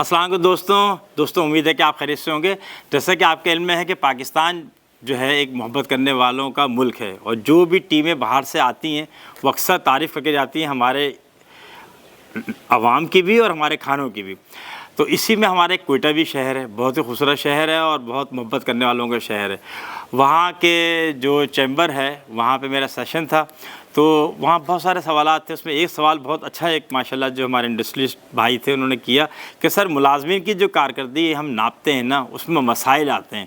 السلام علیکم دوستوں امید ہے کہ آپ خیریت سے ہوں گے۔ جیسا کہ آپ کے علم میں ہے کہ پاکستان جو ہے ایک محبت کرنے والوں کا ملک ہے، اور جو بھی ٹیمیں باہر سے آتی ہیں وہ اکثر تعریف کر کے جاتی ہیں ہمارے عوام کی بھی اور ہمارے کھانوں کی بھی۔ تو اسی میں ہمارے کوئٹہ بھی شہر ہے، بہت ہی خوبصورت شہر ہے اور بہت محبت کرنے والوں کا شہر ہے۔ وہاں کے جو چیمبر ہے وہاں پہ میرا سیشن تھا، تو وہاں بہت سارے سوالات تھے۔ اس میں ایک سوال بہت اچھا ایک ماشاءاللہ جو ہمارے انڈسٹریسٹ بھائی تھے انہوں نے کیا کہ سر ملازمین کی جو کارکردگی ہم ناپتے ہیں نا، اس میں مسائل آتے ہیں،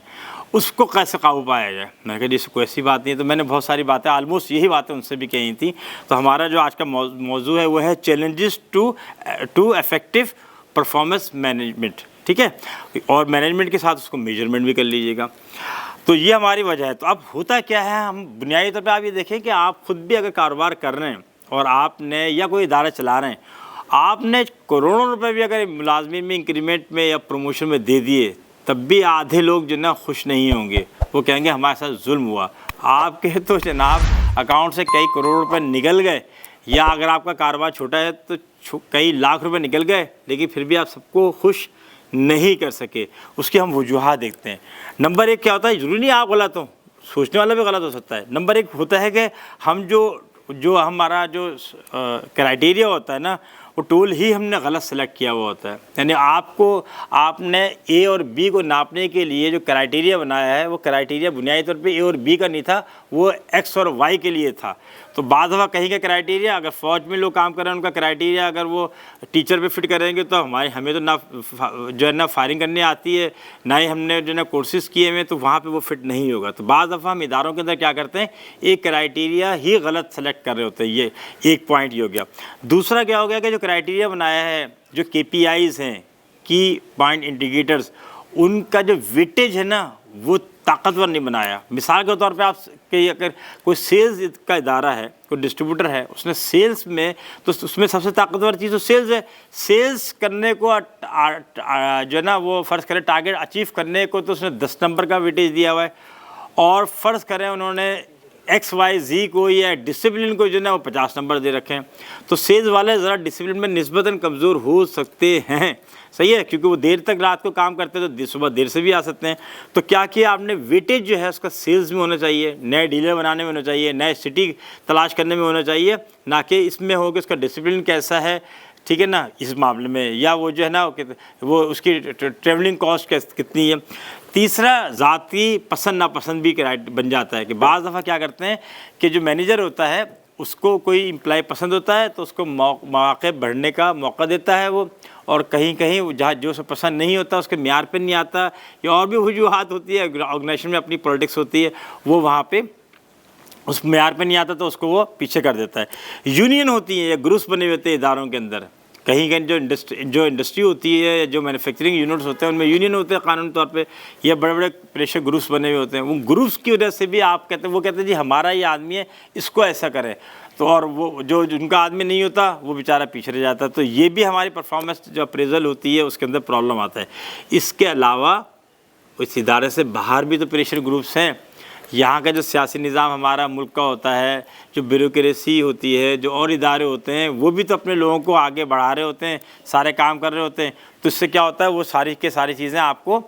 اس کو کیسے قابو پایا جائے۔ میں نے کہا جی اس کوئی ایسی بات نہیں ہے۔ تو میں نے بہت ساری باتیں آلموسٹ یہی باتیں ان سے بھی کہی تھیں۔ تو ہمارا جو آج کا موضوع ہے وہ ہے challenges to effective performance management, ٹھیک ہے، اور مینجمنٹ کے ساتھ اس کو میجرمنٹ بھی کر لیجیے گا۔ تو یہ ہماری وجہ ہے۔ تو اب ہوتا کیا ہے، ہم بنیادی طور پہ آپ یہ دیکھیں کہ آپ خود بھی اگر کاروبار کر رہے ہیں اور آپ نے یا کوئی ادارہ چلا رہے ہیں، آپ نے کروڑوں روپے بھی اگر ملازمین میں انکریمنٹ میں یا پروموشن میں دے دیے، تب بھی آدھے لوگ جو نا خوش نہیں ہوں گے، وہ کہیں گے ہمارے ساتھ ظلم ہوا۔ آپ کے تو جناب اکاؤنٹ سے کئی کروڑ روپے نکل گئے، یا اگر آپ کا کاروبار چھوٹا ہے تو کئی لاکھ روپے نکل گئے، لیکن پھر بھی آپ سب کو خوش نہیں کر سکے۔ اس کی ہم وجوہات دیکھتے ہیں۔ نمبر ایک کیا ہوتا ہے، ضروری نہیں آپ غلط ہوں، سوچنے والا بھی غلط ہو سکتا ہے۔ نمبر ایک ہوتا ہے کہ ہم جو ہمارا جو کرائٹیریا ہوتا ہے نا، وہ ٹول ہی ہم نے غلط سلیکٹ کیا ہوا ہوتا ہے۔ یعنی آپ نے اے اور بی کو ناپنے کے لیے جو کرائٹیریا بنایا ہے، وہ کرائٹیریا بنیادی طور پہ اے اور بی کا نہیں تھا، وہ ایکس اور وائی کے لیے تھا۔ تو بعض دفعہ کہیں کا کرائٹیریا، اگر فوج میں لوگ کام کر رہے ہیں ان کا کرائٹیریا اگر وہ ٹیچر پہ فٹ کریں گے تو ہمیں تو نہ جو ہے نا فائرنگ کرنے آتی ہے، نہ ہی ہم نے جو ہے نا کورسز کیے ہوئے، تو وہاں پہ وہ فٹ نہیں ہوگا۔ تو بعض دفعہ ہم اداروں کے اندر کیا کرتے ہیں، ایک کرائٹیریا ہی غلط سلیکٹ کر رہے ہوتے ہیں۔ یہ ایک پوائنٹ یہ ہو گیا۔ دوسرا کیا ہو گیا کہ جو کرائٹیریا بنایا ہے، جو کے پی آئیز ہیں، کی پوائنٹ انڈیکیٹرز، ان کا جو ویٹیج ہے نا وہ طاقتور نہیں بنایا۔ مثال کے طور پہ آپ کہ اگر کوئی سیلز کا ادارہ ہے، کوئی ڈسٹریبیوٹر ہے، اس نے سیلز میں، تو اس میں سب سے طاقتور چیز تو سیلز ہے۔ سیلز کرنے کو جو ہے نا وہ فرض کرے ٹارگیٹ اچیو کرنے کو تو اس نے 10 نمبر کا ویٹیج دیا ہوا ہے، اور فرض کریں انہوں نے ایکس وائی زی کو یا ڈسپلن کو جو ہے نا وہ 50 نمبر دے رکھے ہیں۔ تو سیلز والے ذرا ڈسپلن میں نسبتاً کمزور ہو سکتے ہیں، صحیح ہے، کیونکہ وہ دیر تک رات کو کام کرتے ہیں تو صبح دیر سے بھی آ سکتے ہیں۔ تو کیا آپ نے ویٹیج جو ہے اس کا سیلز میں ہونا چاہیے، نئے ڈیلر بنانے میں ہونا چاہیے، نئے سٹی تلاش کرنے میں ہونا چاہیے، نہ کہ اس میں ہو کہ اس کا ڈسپلن کیسا ہے، ٹھیک ہے نا، اس معاملے میں، یا وہ جو ہے نا وہ اس کی ٹریولنگ کاسٹ کتنی ہے۔ تیسرا ذاتی پسند ناپسند بھی بن جاتا ہے کہ بعض دفعہ کیا کرتے ہیں کہ جو مینیجر ہوتا ہے اس کو کوئی امپلائی پسند ہوتا ہے تو اس کو مواقع بڑھنے کا موقع دیتا ہے وہ، اور کہیں جہاں جو اسے پسند نہیں ہوتا، اس کے معیار پہ نہیں آتا، یا اور بھی وجوہات ہوتی ہے، آرگنائزیشن میں اپنی پولیٹکس ہوتی ہے، وہ وہاں پہ اس معیار پہ نہیں آتا تو اس کو وہ پیچھے کر دیتا ہے۔ یونین ہوتی ہیں یا گروپس بنے ہوئے ہوتے ہیں اداروں کے اندر، کہیں جو انڈسٹری ہوتی ہے، جو مینوفیکچرنگ یونٹس ہوتے ہیں ان میں یونین ہوتے ہیں قانونی طور پہ، یا بڑے بڑے پریشر گروپس بنے ہوئے ہوتے ہیں۔ ان گروپس کی وجہ سے بھی وہ کہتے ہیں جی ہمارا یہ آدمی ہے، اس کو ایسا کرے، تو اور وہ جو ان کا آدمی نہیں ہوتا وہ بیچارہ پیچھے رہ جاتا ہے۔ تو یہ بھی ہماری پرفارمنس جو اپریزل ہوتی ہے اس کے اندر پرابلم آتا ہے۔ اس کے علاوہ اس ادارے سے باہر بھی تو پریشر گروپس ہیں۔ یہاں کا جو سیاسی نظام ہمارا ملک کا ہوتا ہے، جو بیوروکریسی ہوتی ہے، جو اور ادارے ہوتے ہیں، وہ بھی تو اپنے لوگوں کو آگے بڑھا رہے ہوتے ہیں، سارے کام کر رہے ہوتے ہیں۔ تو اس سے کیا ہوتا ہے، وہ ساری کی ساری چیزیں آپ کو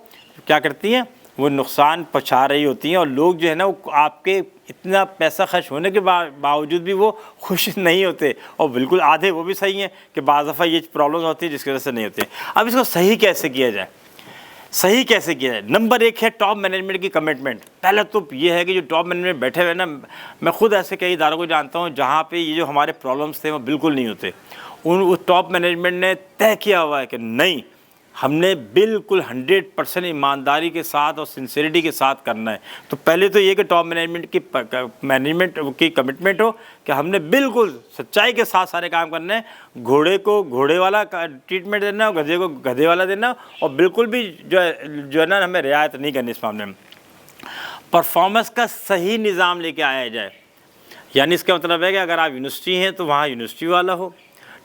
کیا کرتی ہیں، وہ نقصان پہنچا رہی ہوتی ہیں، اور لوگ جو ہے نا وہ آپ کے اتنا پیسہ خرچ ہونے کے باوجود بھی وہ خوش نہیں ہوتے، اور بالکل آدھے وہ بھی صحیح ہیں کہ بعض دفعہ یہ پرابلمز ہوتی ہیں جس کی وجہ سے نہیں ہوتے۔ اب اس کو صحیح کیسے کیا جائے، صحیح کیسے کیا ہے؟ نمبر ایک ہے ٹاپ مینجمنٹ کی کمٹمنٹ۔ پہلے تو یہ ہے کہ جو ٹاپ مینجمنٹ بیٹھے ہوئے نا، میں خود ایسے کئی اداروں کو جانتا ہوں جہاں پہ یہ جو ہمارے پرابلمس تھے وہ بالکل نہیں ہوتے۔ اس ٹاپ مینجمنٹ نے طے کیا ہوا ہے کہ نہیں، ہم نے بالکل 100% ایمانداری کے ساتھ اور سنسیریٹی کے ساتھ کرنا ہے۔ تو پہلے تو یہ کہ ٹاپ مینجمنٹ کی کمٹمنٹ ہو کہ ہم نے بالکل سچائی کے ساتھ سارے کام کرنے ہیں، گھوڑے کو گھوڑے والا ٹریٹمنٹ دینا، گدھے کو گدھے والا دینا، اور بالکل بھی جو ہے نا ہمیں رعایت نہیں کرنی اس معاملے میں۔ پرفارمنس کا صحیح نظام لے کے آیا جائے، یعنی اس کا مطلب ہے کہ اگر آپ یونیورسٹی ہیں تو وہاں یونیورسٹی والا ہو،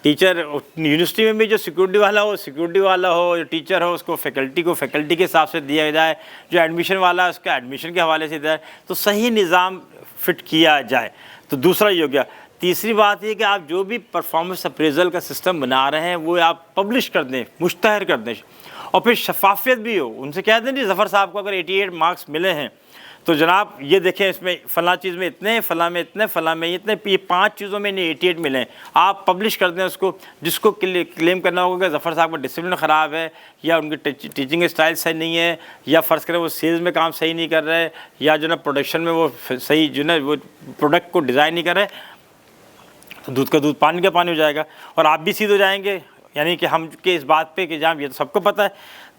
ٹیچر یونیورسٹی میں بھی جو سیکورٹی والا ہو سیکورٹی والا ہو، جو ٹیچر ہو اس کو فیکلٹی کے حساب سے دیا جائے، جو ایڈمیشن والا ہے اس کا ایڈمیشن کے حوالے سے دیا جائے، تو صحیح نظام فٹ کیا جائے۔ تو دوسرا یہ ہو گیا۔ تیسری بات یہ کہ آپ جو بھی پرفارمنس اپریزل کا سسٹم بنا رہے ہیں وہ آپ پبلش کر دیں، مشتہر کر دیں، اور پھر شفافیت بھی ہو. ان سے کہہ دیں جی ظفر صاحب کو اگر 88 مارکس ملے ہیں تو جناب یہ دیکھیں اس میں فلاں چیز میں اتنے، فلاں میں اتنے، فلاں میں اتنے، یہ 5 چیزوں میں انہیں 88 ملے ہیں. آپ پبلش کر دیں اس کو. جس کو کلیم کرنا ہوگا کہ ظفر صاحب کا ڈسپلن خراب ہے، یا ان کی ٹیچنگ اسٹائل صحیح نہیں ہے، یا فرض کریں وہ سیلز میں کام صحیح نہیں کر رہے، یا جو نا پروڈکشن میں وہ صحیح جو نا وہ پروڈکٹ کو ڈیزائن نہیں کر رہے، تو دودھ کا دودھ پانی کا پانی ہو جائے گا، اور آپ بھی سیدھ ہو جائیں گے. یعنی کہ ہم کے اس بات پہ کہ جناب یہ تو سب کو پتہ ہے.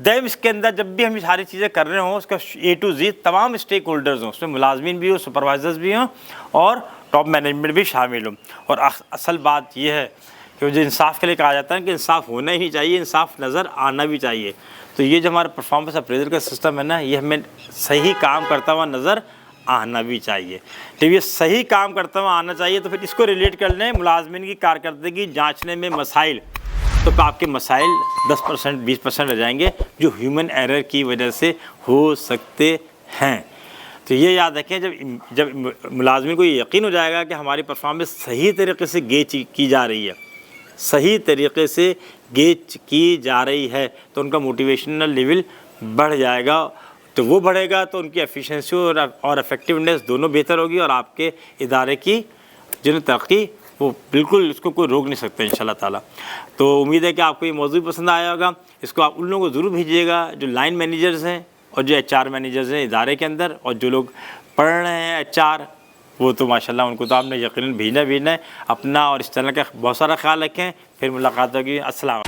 دیم اس کے اندر جب بھی ہم یہ ساری چیزیں کر رہے ہوں اس کا A to Z تمام اسٹیک ہولڈرز ہوں، اس میں ملازمین بھی ہوں، سپروائزرز بھی ہوں، اور ٹاپ مینجمنٹ بھی شامل ہوں. اور اصل بات یہ ہے کہ جو انصاف کے لیے کہا جاتا ہے کہ انصاف ہونا ہی چاہیے، انصاف نظر آنا بھی چاہیے. تو یہ جو ہمارا پرفارمنس اپریزل کا سسٹم ہے نا، یہ ہمیں صحیح کام کرتا ہوا نظر آنا بھی چاہیے. جب یہ صحیح کام کرتا ہوا آنا چاہیے تو پھر اس کو ریلیٹ کر لیں ملازمین کی کارکردگی جانچنے میں مسائل، تو آپ کے مسائل 10% 20% رہ جائیں گے جو ہیومن ایرر کی وجہ سے ہو سکتے ہیں. تو یہ یاد رکھیں، جب ملازمین کو یہ یقین ہو جائے گا کہ ہماری پرفارمنس صحیح طریقے سے گیج کی جا رہی ہے، صحیح طریقے سے گیج کی جا رہی ہے، تو ان کا موٹیویشنل لیول بڑھ جائے گا. تو وہ بڑھے گا تو ان کی ایفیشنسی اور افیکٹونیس دونوں بہتر ہوگی، اور آپ کے ادارے کی جو ترقی وہ بالکل اس کو کوئی روک نہیں سکتا انشاءاللہ تعالیٰ. تو امید ہے کہ آپ کو یہ موضوع پسند آیا ہوگا. اس کو آپ ان لوگوں کو ضرور بھیجیے گا جو لائن مینیجرز ہیں اور جو HR مینیجرز ہیں ادارے کے اندر، اور جو لوگ پڑھ رہے ہیں HR، وہ تو ماشاءاللہ ان کو تو آپ نے یقیناً بھیجنا ہے. اپنا اور اس چینل کا بہت سارا خیال رکھیں. پھر ملاقات ہوگی. السلام.